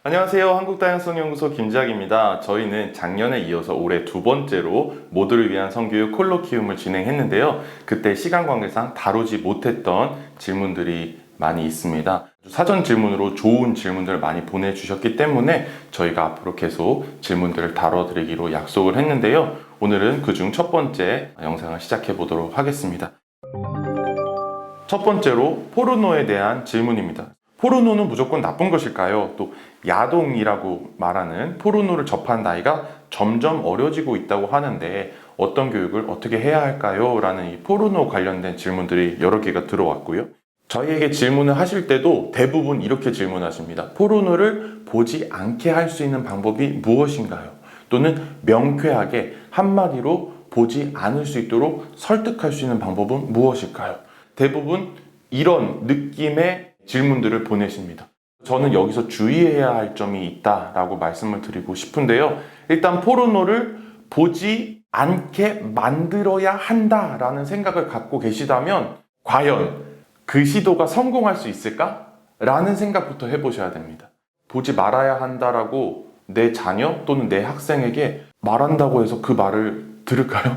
안녕하세요. 한국다양성연구소 김지학입니다. 저희는 작년에 이어서 올해 두 번째로 모두를 위한 성교육 콜로키움을 진행했는데요. 그때 시간 관계상 다루지 못했던 질문들이 많이 있습니다. 사전 질문으로 좋은 질문들을 많이 보내주셨기 때문에 저희가 앞으로 계속 질문들을 다뤄드리기로 약속을 했는데요. 오늘은 그중 첫 번째 영상을 시작해 보도록 하겠습니다. 첫 번째로 포르노에 대한 질문입니다. 포르노는 무조건 나쁜 것일까요? 또 야동이라고 말하는 포르노를 접한 나이가 점점 어려지고 있다고 하는데 어떤 교육을 어떻게 해야 할까요? 라는 이 포르노 관련된 질문들이 여러 개가 들어왔고요. 저희에게 질문을 하실 때도 대부분 이렇게 질문하십니다. 포르노를 보지 않게 할 수 있는 방법이 무엇인가요? 또는 명쾌하게 한마디로 보지 않을 수 있도록 설득할 수 있는 방법은 무엇일까요? 대부분 이런 느낌의 질문들을 보내십니다. 저는 여기서 주의해야 할 점이 있다라고 말씀을 드리고 싶은데요. 일단 포르노를 보지 않게 만들어야 한다라는 생각을 갖고 계시다면 과연 그 시도가 성공할 수 있을까? 라는 생각부터 해보셔야 됩니다. 보지 말아야 한다라고 내 자녀 또는 내 학생에게 말한다고 해서 그 말을 들을까요?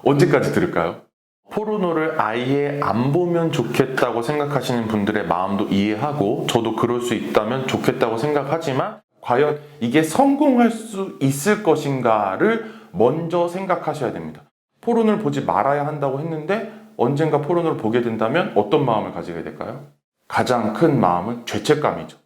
언제까지 들을까요? 포르노를 아예 안 보면 좋겠다고 생각하시는 분들의 마음도 이해하고 저도 그럴 수 있다면 좋겠다고 생각하지만 과연 이게 성공할 수 있을 것인가를 먼저 생각하셔야 됩니다. 포르노를 보지 말아야 한다고 했는데 언젠가 포르노를 보게 된다면 어떤 마음을 가지게 될까요? 가장 큰 마음은 죄책감이죠.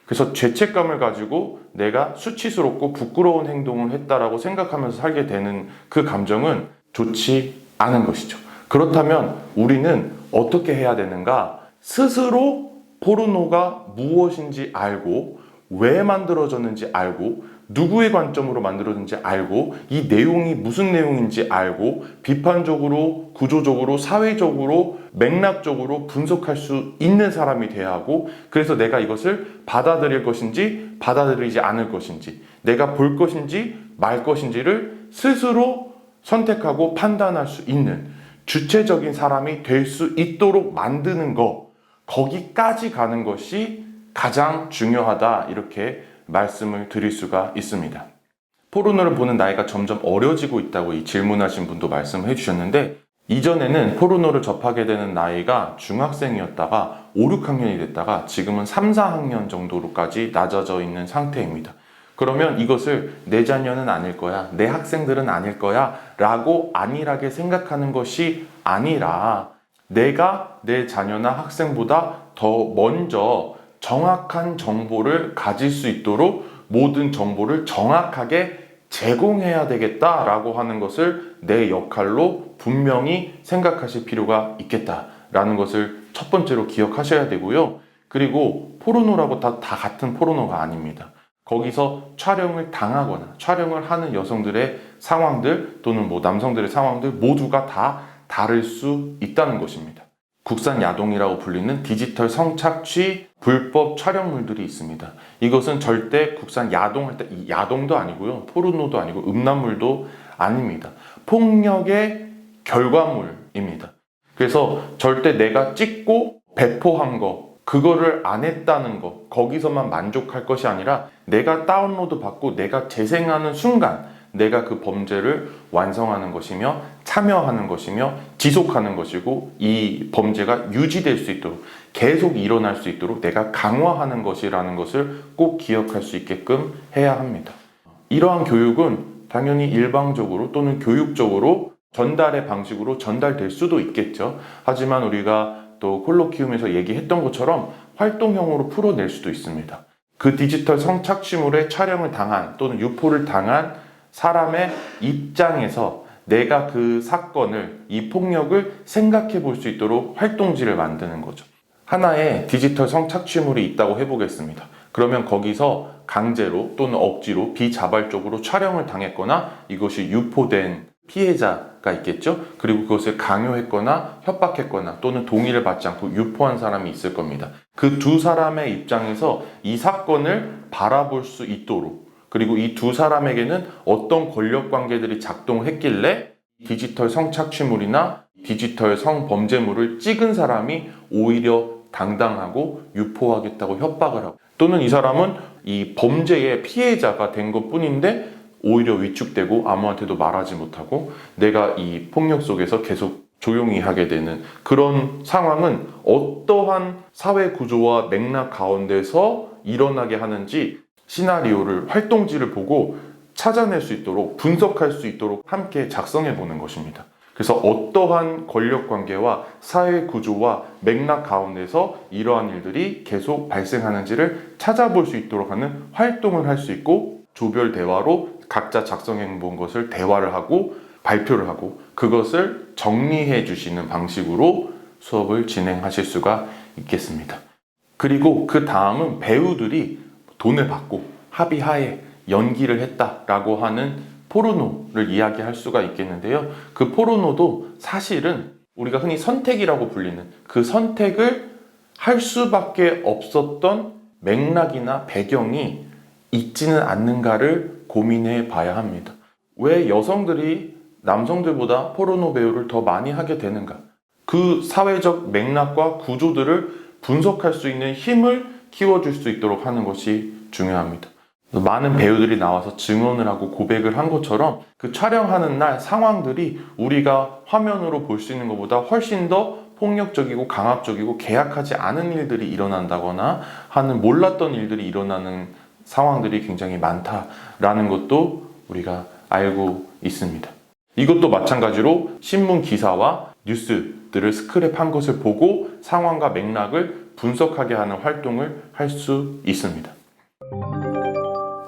그래서 죄책감을 가지고 내가 수치스럽고 부끄러운 행동을 했다라고 생각하면서 살게 되는 그 감정은 좋지 않은 것이죠. 그렇다면 우리는 어떻게 해야 되는가? 스스로 포르노가 무엇인지 알고 왜 만들어졌는지 알고 누구의 관점으로 만들어졌는지 알고 이 내용이 무슨 내용인지 알고 비판적으로, 구조적으로, 사회적으로, 맥락적으로 분석할 수 있는 사람이 돼야 하고 그래서 내가 이것을 받아들일 것인지 받아들이지 않을 것인지 내가 볼 것인지 말 것인지를 스스로 선택하고 판단할 수 있는 주체적인 사람이 될 수 있도록 만드는 거, 거기까지 가는 것이 가장 중요하다 이렇게 말씀을 드릴 수가 있습니다. 포르노를 보는 나이가 점점 어려지고 있다고 이 질문하신 분도 말씀해 주셨는데 이전에는 포르노를 접하게 되는 나이가 중학생이었다가 5, 6학년이 됐다가 지금은 3, 4학년 정도로까지 낮아져 있는 상태입니다. 그러면 이것을 내 자녀는 아닐 거야, 내 학생들은 아닐 거야 라고 안일하게 생각하는 것이 아니라 내가 내 자녀나 학생보다 더 먼저 정확한 정보를 가질 수 있도록 모든 정보를 정확하게 제공해야 되겠다라고 하는 것을 내 역할로 분명히 생각하실 필요가 있겠다라는 것을 첫 번째로 기억하셔야 되고요. 그리고 포르노라고 다 같은 포르노가 아닙니다. 거기서 촬영을 당하거나 촬영을 하는 여성들의 상황들 또는 남성들의 상황들 모두가 다 다를 수 있다는 것입니다. 국산 야동이라고 불리는 디지털 성착취 불법 촬영물들이 있습니다. 이것은 절대 국산 야동할 때 야동도 아니고요. 포르노도 아니고 음란물도 아닙니다. 폭력의 결과물입니다. 그래서 절대 내가 찍고 배포한 거 그거를 안 했다는 거 거기서만 만족할 것이 아니라 내가 다운로드 받고 내가 재생하는 순간 내가 그 범죄를 완성하는 것이며 참여하는 것이며 지속하는 것이고 이 범죄가 유지될 수 있도록 계속 일어날 수 있도록 내가 강화하는 것이라는 것을 꼭 기억할 수 있게끔 해야 합니다. 이러한 교육은 당연히 일방적으로 또는 교육적으로 전달의 방식으로 전달될 수도 있겠죠. 하지만 우리가 또 콜로키움에서 얘기했던 것처럼 활동형으로 풀어낼 수도 있습니다. 그 디지털 성착취물에 촬영을 당한 또는 유포를 당한 사람의 입장에서 내가 그 사건을, 이 폭력을 생각해 볼 수 있도록 활동지를 만드는 거죠. 하나의 디지털 성착취물이 있다고 해보겠습니다. 그러면 거기서 강제로 또는 억지로 비자발적으로 촬영을 당했거나 이것이 유포된 피해자가 있겠죠. 그리고 그것을 강요했거나 협박했거나 또는 동의를 받지 않고 유포한 사람이 있을 겁니다. 그 두 사람의 입장에서 이 사건을 바라볼 수 있도록 그리고 이 두 사람에게는 어떤 권력 관계들이 작동했길래 디지털 성착취물이나 디지털 성범죄물을 찍은 사람이 오히려 당당하고 유포하겠다고 협박을 하고 또는 이 사람은 이 범죄의 피해자가 된 것뿐인데 오히려 위축되고 아무한테도 말하지 못하고 내가 이 폭력 속에서 계속 조용히 하게 되는 그런 상황은 어떠한 사회 구조와 맥락 가운데서 일어나게 하는지 시나리오를, 활동지를 보고 찾아낼 수 있도록, 분석할 수 있도록 함께 작성해 보는 것입니다. 그래서 어떠한 권력 관계와 사회 구조와 맥락 가운데서 이러한 일들이 계속 발생하는지를 찾아볼 수 있도록 하는 활동을 할 수 있고, 조별 대화로 각자 작성해 본 것을 대화를 하고 발표를 하고 그것을 정리해 주시는 방식으로 수업을 진행하실 수가 있겠습니다. 그리고 그 다음은 배우들이 돈을 받고 합의하에 연기를 했다라고 하는 포르노를 이야기할 수가 있겠는데요. 그 포르노도 사실은 우리가 흔히 선택이라고 불리는 그 선택을 할 수밖에 없었던 맥락이나 배경이 있지는 않는가를 고민해 봐야 합니다. 왜 여성들이 남성들보다 포르노 배우를 더 많이 하게 되는가? 그 사회적 맥락과 구조들을 분석할 수 있는 힘을 키워줄 수 있도록 하는 것이 중요합니다. 많은 배우들이 나와서 증언을 하고 고백을 한 것처럼 그 촬영하는 날 상황들이 우리가 화면으로 볼 수 있는 것보다 훨씬 더 폭력적이고 강압적이고 계약하지 않은 일들이 일어난다거나 하는 몰랐던 일들이 일어나는 상황들이 굉장히 많다라는 것도 우리가 알고 있습니다. 이것도 마찬가지로 신문 기사와 뉴스들을 스크랩한 것을 보고 상황과 맥락을 분석하게 하는 활동을 할 수 있습니다.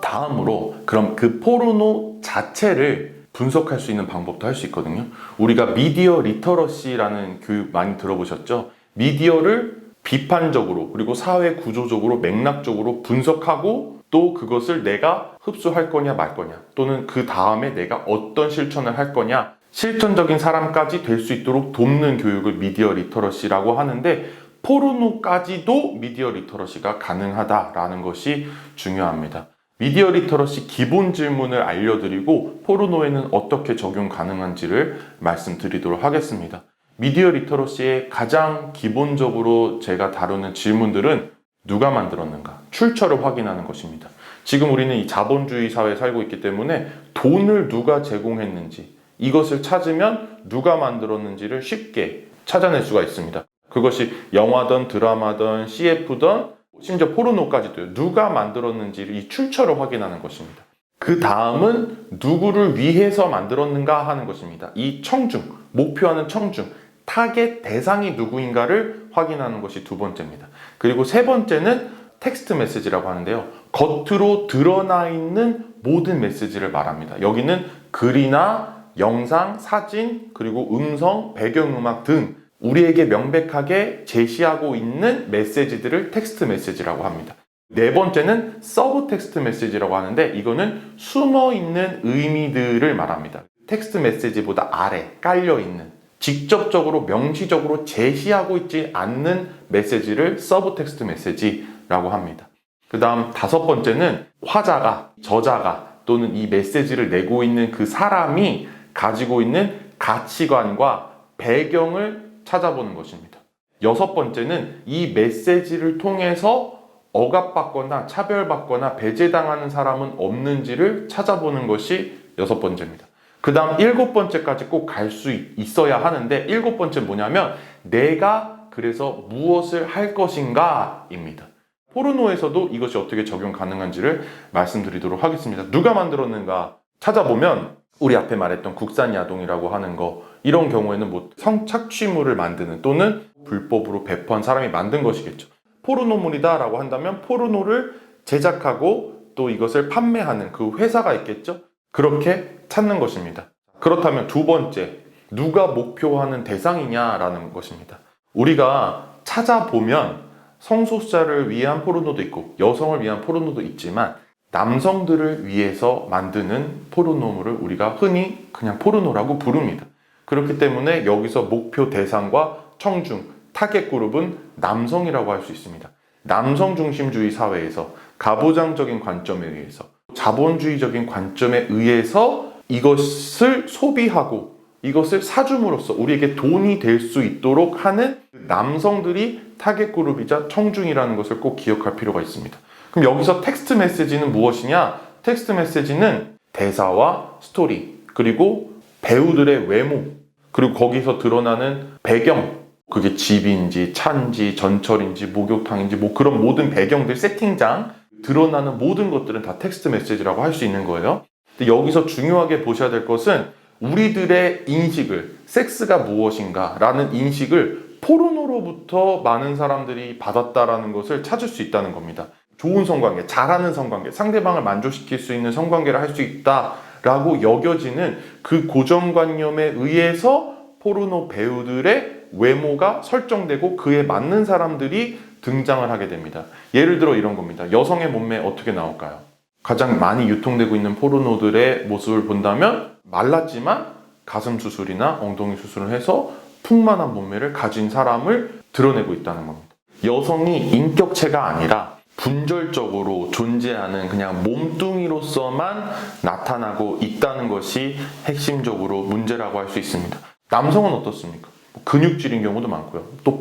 다음으로 그럼 그 포르노 자체를 분석할 수 있는 방법도 할 수 있거든요. 우리가 미디어 리터러시라는 교육 많이 들어보셨죠? 미디어를 비판적으로 그리고 사회 구조적으로 맥락적으로 분석하고 또 그것을 내가 흡수할 거냐 말 거냐 또는 그 다음에 내가 어떤 실천을 할 거냐 실천적인 사람까지 될 수 있도록 돕는 교육을 미디어 리터러시라고 하는데 포르노까지도 미디어 리터러시가 가능하다라는 것이 중요합니다. 미디어 리터러시 기본 질문을 알려드리고 포르노에는 어떻게 적용 가능한지를 말씀드리도록 하겠습니다. 미디어 리터러시의 가장 기본적으로 제가 다루는 질문들은 누가 만들었는가? 출처를 확인하는 것입니다. 지금 우리는 이 자본주의 사회에 살고 있기 때문에 돈을 누가 제공했는지 이것을 찾으면 누가 만들었는지를 쉽게 찾아낼 수가 있습니다. 그것이 영화든 드라마든 CF든 심지어 포르노까지도 누가 만들었는지를 이 출처를 확인하는 것입니다. 그 다음은 누구를 위해서 만들었는가 하는 것입니다. 이 청중, 목표하는 청중, 타겟 대상이 누구인가를 확인하는 것이 두 번째입니다. 그리고 세 번째는 텍스트 메시지라고 하는데요. 겉으로 드러나 있는 모든 메시지를 말합니다. 여기는 글이나 영상, 사진, 그리고 음성, 배경음악 등 우리에게 명백하게 제시하고 있는 메시지들을 텍스트 메시지라고 합니다. 네 번째는 서브 텍스트 메시지라고 하는데 이거는 숨어 있는 의미들을 말합니다. 텍스트 메시지보다 아래 깔려 있는 직접적으로 명시적으로 제시하고 있지 않는 메시지를 서브 텍스트 메시지라고 합니다. 그 다음 다섯 번째는 화자가, 저자가 또는 이 메시지를 내고 있는 그 사람이 가지고 있는 가치관과 배경을 찾아보는 것입니다. 여섯 번째는 이 메시지를 통해서 억압받거나 차별받거나 배제당하는 사람은 없는지를 찾아보는 것이 여섯 번째입니다. 그 다음 일곱 번째까지 꼭 갈 수 있어야 하는데 일곱 번째 뭐냐면 내가 그래서 무엇을 할 것인가 입니다. 포르노에서도 이것이 어떻게 적용 가능한지를 말씀드리도록 하겠습니다. 누가 만들었는가 찾아보면 우리 앞에 말했던 국산야동이라고 하는 거 이런 경우에는 뭐 성착취물을 만드는 또는 불법으로 배포한 사람이 만든 것이겠죠. 포르노물이다 라고 한다면 포르노를 제작하고 또 이것을 판매하는 그 회사가 있겠죠. 그렇게 찾는 것입니다. 그렇다면 두 번째, 누가 목표하는 대상이냐라는 것입니다. 우리가 찾아보면 성소수자를 위한 포르노도 있고 여성을 위한 포르노도 있지만 남성들을 위해서 만드는 포르노물을 우리가 흔히 그냥 포르노라고 부릅니다. 그렇기 때문에 여기서 목표 대상과 청중, 타겟 그룹은 남성이라고 할 수 있습니다. 남성 중심주의 사회에서 가부장적인 관점에 의해서 자본주의적인 관점에 의해서 이것을 소비하고 이것을 사줌으로써 우리에게 돈이 될 수 있도록 하는 남성들이 타겟 그룹이자 청중이라는 것을 꼭 기억할 필요가 있습니다. 그럼 여기서 텍스트 메시지는 무엇이냐? 텍스트 메시지는 대사와 스토리, 그리고 배우들의 외모, 그리고 거기서 드러나는 배경, 그게 집인지 차인지 전철인지 목욕탕인지 뭐 그런 모든 배경들, 세팅장, 드러나는 모든 것들은 다 텍스트 메시지라고 할 수 있는 거예요. 근데 여기서 중요하게 보셔야 될 것은 우리들의 인식을, 섹스가 무엇인가 라는 인식을 포르노로부터 많은 사람들이 받았다라는 것을 찾을 수 있다는 겁니다. 좋은 성관계, 잘하는 성관계, 상대방을 만족시킬 수 있는 성관계를 할 수 있다라고 여겨지는 그 고정관념에 의해서 포르노 배우들의 외모가 설정되고 그에 맞는 사람들이 등장을 하게 됩니다. 예를 들어 이런 겁니다. 여성의 몸매 어떻게 나올까요? 가장 많이 유통되고 있는 포르노들의 모습을 본다면 말랐지만 가슴 수술이나 엉덩이 수술을 해서 풍만한 몸매를 가진 사람을 드러내고 있다는 겁니다. 여성이 인격체가 아니라 분절적으로 존재하는 그냥 몸뚱이로서만 나타나고 있다는 것이 핵심적으로 문제라고 할 수 있습니다. 남성은 어떻습니까? 근육질인 경우도 많고요. 또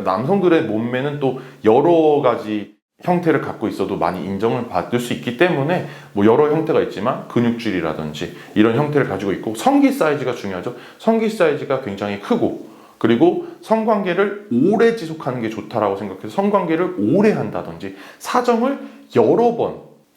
남성들의 몸매는 또 여러 가지 형태를 갖고 있어도 많이 인정을 받을 수 있기 때문에 뭐 여러 형태가 있지만 근육질이라든지 이런 형태를 가지고 있고, 성기 사이즈가 중요하죠. 성기 사이즈가 굉장히 크고, 그리고 성관계를 오래 지속하는 게 좋다라고 생각해서 성관계를 오래 한다든지 사정을 여러 번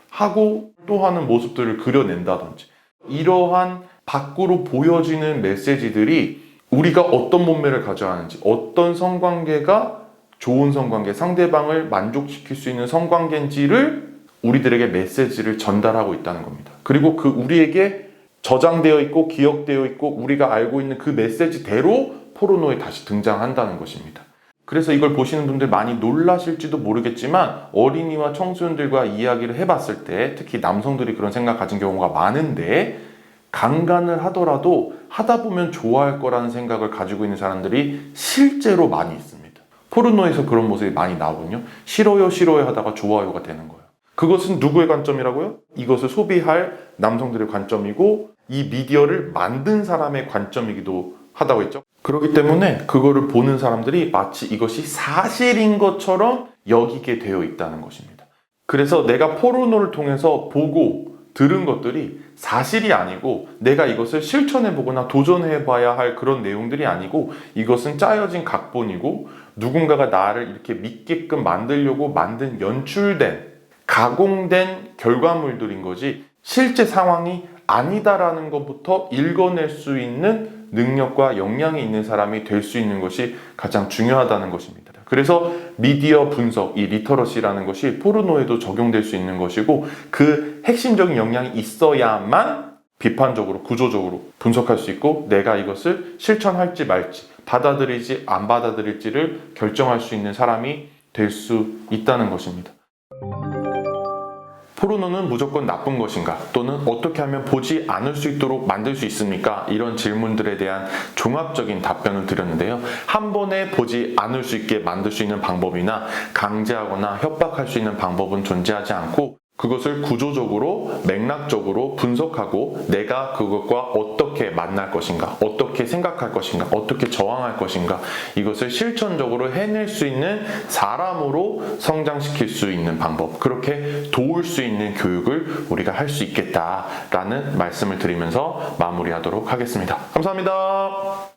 하고 또 하는 모습들을 그려낸다든지, 이러한 밖으로 보여지는 메시지들이 우리가 어떤 몸매를 가져야 하는지, 어떤 성관계가 좋은 성관계, 상대방을 만족시킬 수 있는 성관계인지를 우리들에게 메시지를 전달하고 있다는 겁니다. 그리고 그 우리에게 저장되어 있고 기억되어 있고 우리가 알고 있는 그 메시지대로 포르노에 다시 등장한다는 것입니다. 그래서 이걸 보시는 분들 많이 놀라실지도 모르겠지만 어린이와 청소년들과 이야기를 해봤을 때 특히 남성들이 그런 생각 가진 경우가 많은데, 강간을 하더라도 하다 보면 좋아할 거라는 생각을 가지고 있는 사람들이 실제로 많이 있습니다. 포르노에서 그런 모습이 많이 나오거든요. 싫어요 싫어요 하다가 좋아요가 되는 거예요. 그것은 누구의 관점이라고요? 이것을 소비할 남성들의 관점이고 이 미디어를 만든 사람의 관점이기도 하다고 했죠. 그렇기 때문에 그거를 보는 사람들이 마치 이것이 사실인 것처럼 여기게 되어 있다는 것입니다. 그래서 내가 포르노를 통해서 보고 들은 것들이 사실이 아니고 내가 이것을 실천해보거나 도전해봐야 할 그런 내용들이 아니고 이것은 짜여진 각본이고 누군가가 나를 이렇게 믿게끔 만들려고 만든 연출된 가공된 결과물들인 거지 실제 상황이 아니다라는 것부터 읽어낼 수 있는 능력과 역량이 있는 사람이 될 수 있는 것이 가장 중요하다는 것입니다. 그래서 미디어 분석, 이 리터러시라는 것이 포르노에도 적용될 수 있는 것이고 그 핵심적인 역량이 있어야만 비판적으로, 구조적으로 분석할 수 있고 내가 이것을 실천할지 말지, 받아들일지 안 받아들일지를 결정할 수 있는 사람이 될 수 있다는 것입니다. 포르노는 무조건 나쁜 것인가? 또는 어떻게 하면 보지 않을 수 있도록 만들 수 있습니까? 이런 질문들에 대한 종합적인 답변을 드렸는데요. 한 번에 보지 않을 수 있게 만들 수 있는 방법이나 강제하거나 협박할 수 있는 방법은 존재하지 않고 그것을 구조적으로 맥락적으로 분석하고 내가 그것과 어떻게 만날 것인가, 어떻게 생각할 것인가, 어떻게 저항할 것인가, 이것을 실천적으로 해낼 수 있는 사람으로 성장시킬 수 있는 방법, 그렇게 도울 수 있는 교육을 우리가 할 수 있겠다라는 말씀을 드리면서 마무리하도록 하겠습니다. 감사합니다.